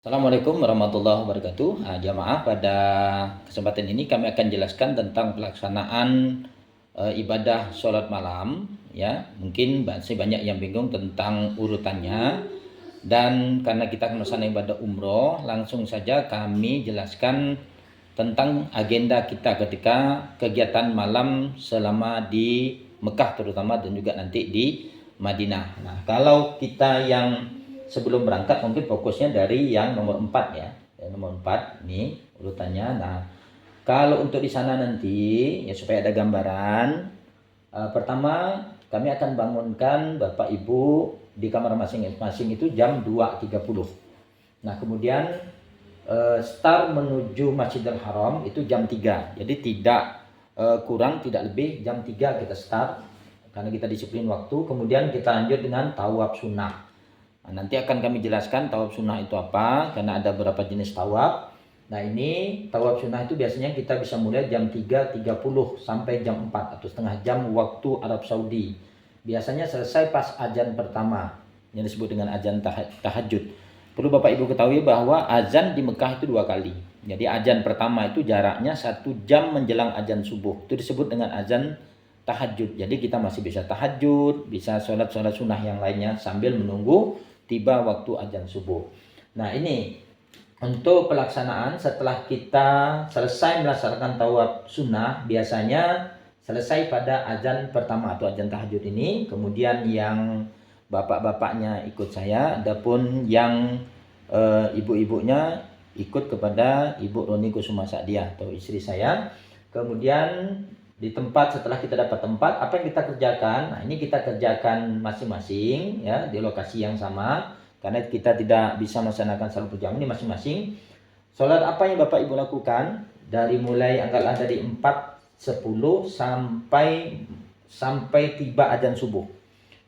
Assalamualaikum warahmatullahi wabarakatuh. Jamaah, pada kesempatan ini kami akan jelaskan tentang pelaksanaan ibadah sholat malam. Ya, mungkin masih banyak yang bingung tentang urutannya. Dan karena kita akan melaksanakan ibadah umroh, langsung saja kami jelaskan tentang agenda kita ketika kegiatan malam selama di Mekah terutama, dan juga nanti di Madinah. Nah, kalau kita yang sebelum berangkat mungkin fokusnya dari yang nomor 4 ya. Nomor 4 ini urutannya. Nah, kalau untuk di sana nanti ya supaya ada gambaran, pertama kami akan bangunkan Bapak Ibu di kamar masing-masing itu jam 2.30. Nah, kemudian start menuju Masjidil Haram itu jam 3. Jadi tidak kurang, tidak lebih, jam 3 kita start karena kita disiplin waktu. Kemudian kita lanjut dengan tawaf sunnah. Nah, nanti akan kami jelaskan tawaf sunnah itu apa, karena ada beberapa jenis tawaf. Nah, ini tawaf sunnah itu biasanya kita bisa mulai jam 3.30 sampai jam 4 atau setengah jam waktu Arab Saudi. Biasanya selesai pas azan pertama yang disebut dengan azan tahajud. Perlu Bapak Ibu ketahui bahwa azan di Mekah itu 2 kali. Jadi azan pertama itu jaraknya 1 jam menjelang azan subuh. Itu disebut dengan azan tahajud. Jadi kita masih bisa tahajud, bisa sholat-sholat sunnah yang lainnya sambil menunggu tiba waktu azan subuh. Nah, ini untuk pelaksanaan setelah kita selesai melaksanakan tawaf sunnah, biasanya selesai pada azan pertama atau azan tahajud ini. Kemudian yang bapak-bapaknya ikut saya, adapun yang ibu-ibunya ikut kepada Ibu Roni Kusuma Sa'diyah atau istri saya. Kemudian di tempat, setelah kita dapat tempat, apa yang kita kerjakan? Nah, ini kita kerjakan masing-masing ya di lokasi yang sama, karena kita tidak bisa melaksanakan salat berjamaah ini masing-masing. Salat apa yang Bapak Ibu lakukan dari mulai anggaplah dari 4.10 sampai tiba azan subuh.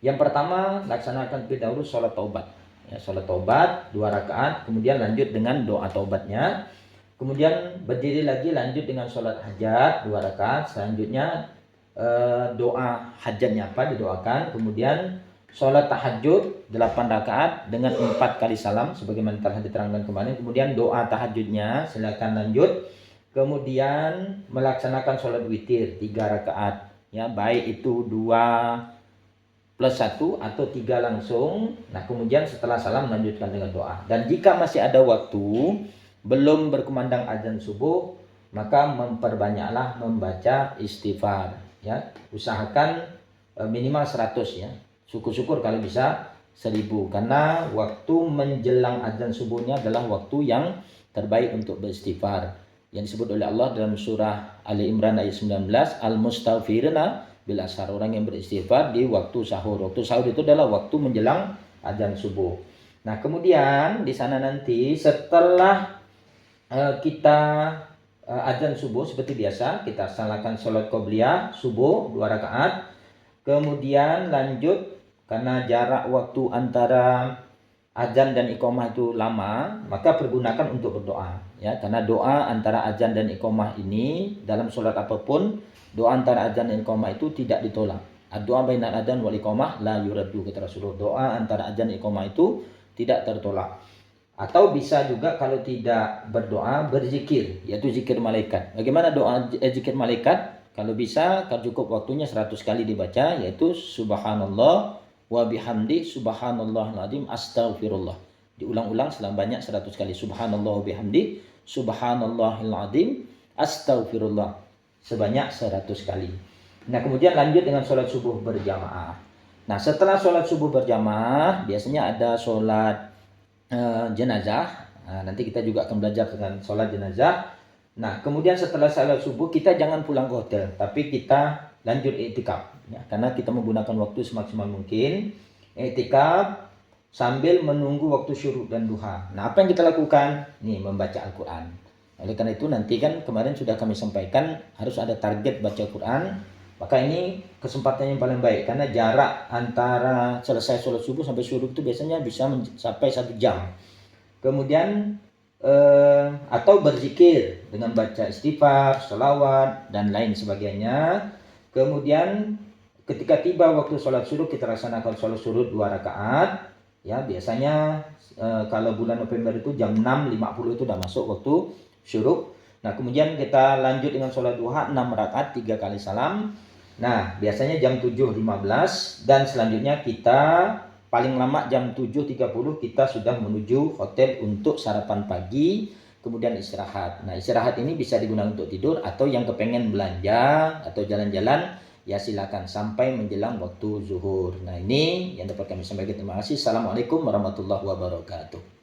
Yang pertama, laksanakan terlebih dahulu salat taubat. Ya, salat taubat 2 rakaat, kemudian lanjut dengan doa taubatnya. Kemudian berdiri lagi, lanjut dengan sholat hajat 2 rakaat. Selanjutnya doa hajatnya apa didoakan. Kemudian sholat tahajud 8 rakaat dengan 4 kali salam sebagaimana telah diterangkan kemarin. Kemudian doa tahajudnya silakan lanjut. Kemudian melaksanakan sholat witir 3 rakaat. Ya, baik itu 2 plus 1 atau 3 langsung. Nah, kemudian setelah salam lanjutkan dengan doa. Dan jika masih ada waktu, belum berkumandang azan subuh, maka memperbanyaklah membaca istighfar ya. Usahakan minimal 100 ya. Syukur-syukur kalau bisa 1000, karena waktu menjelang azan subuhnya adalah waktu yang terbaik untuk beristighfar. Yang disebut oleh Allah dalam surah Ali Imran ayat 19, al-mustaghfirina bil ashar, orang yang beristighfar di waktu sahur. Waktu sahur itu adalah waktu menjelang azan subuh. Nah, kemudian di sana nanti setelah kita azan subuh seperti biasa, kita laksanakan sholat qobliyah subuh 2 rakaat. Kemudian lanjut, karena jarak waktu antara azan dan iqamah itu lama, maka pergunakan untuk berdoa ya, karena doa antara azan dan iqamah ini dalam sholat apapun, doa antara azan dan iqamah itu tidak ditolak. Doa bainal adzan wal iqamah la yuraddu, kata Rasulullah. Doa antara azan dan iqamah itu tidak tertolak. Atau bisa juga kalau tidak berdoa, berzikir, yaitu zikir malaikat. Bagaimana doa zikir malaikat? Kalau bisa, kalau cukup waktunya 100 kali dibaca, yaitu subhanallah wa bihamdi subhanallahil azim astaghfirullah. Diulang-ulang selama banyak 100 kali. Subhanallah wa bihamdi subhanallahil azim astaghfirullah sebanyak 100 kali. Nah, kemudian lanjut dengan sholat subuh berjamaah. Nah, setelah sholat subuh berjamaah, biasanya ada sholat jenazah. Nah, nanti kita juga akan belajar dengan sholat jenazah. Nah, kemudian setelah sholat subuh kita jangan pulang ke hotel, tapi kita lanjut i'tikaf ya, karena kita menggunakan waktu semaksimal mungkin i'tikaf sambil menunggu waktu syuruk dan duha. Nah, apa yang kita lakukan? Nih, membaca Al-Quran. Oleh karena itu nanti kan kemarin sudah kami sampaikan harus ada target baca Quran. Maka ini kesempatan yang paling baik, karena jarak antara selesai sholat subuh sampai syuruk itu biasanya bisa sampai 1 jam. Kemudian atau berzikir dengan baca istighfar, sholawat, dan lain sebagainya. Kemudian ketika tiba waktu sholat syuruk, kita laksanakan sholat syuruk 2 rakaat. Ya, biasanya kalau bulan November itu jam 6.50 itu udah masuk waktu syuruk. Nah, kemudian kita lanjut dengan sholat duha 6 rakaat 3 kali salam. Nah, biasanya jam 7.15 dan selanjutnya kita paling lama jam 7.30 kita sudah menuju hotel untuk sarapan pagi, kemudian istirahat. Nah, istirahat ini bisa digunakan untuk tidur atau yang kepengen belanja atau jalan-jalan, ya silakan sampai menjelang waktu zuhur. Nah, ini yang dapat kami sampaikan. Terima kasih. Assalamualaikum warahmatullahi wabarakatuh.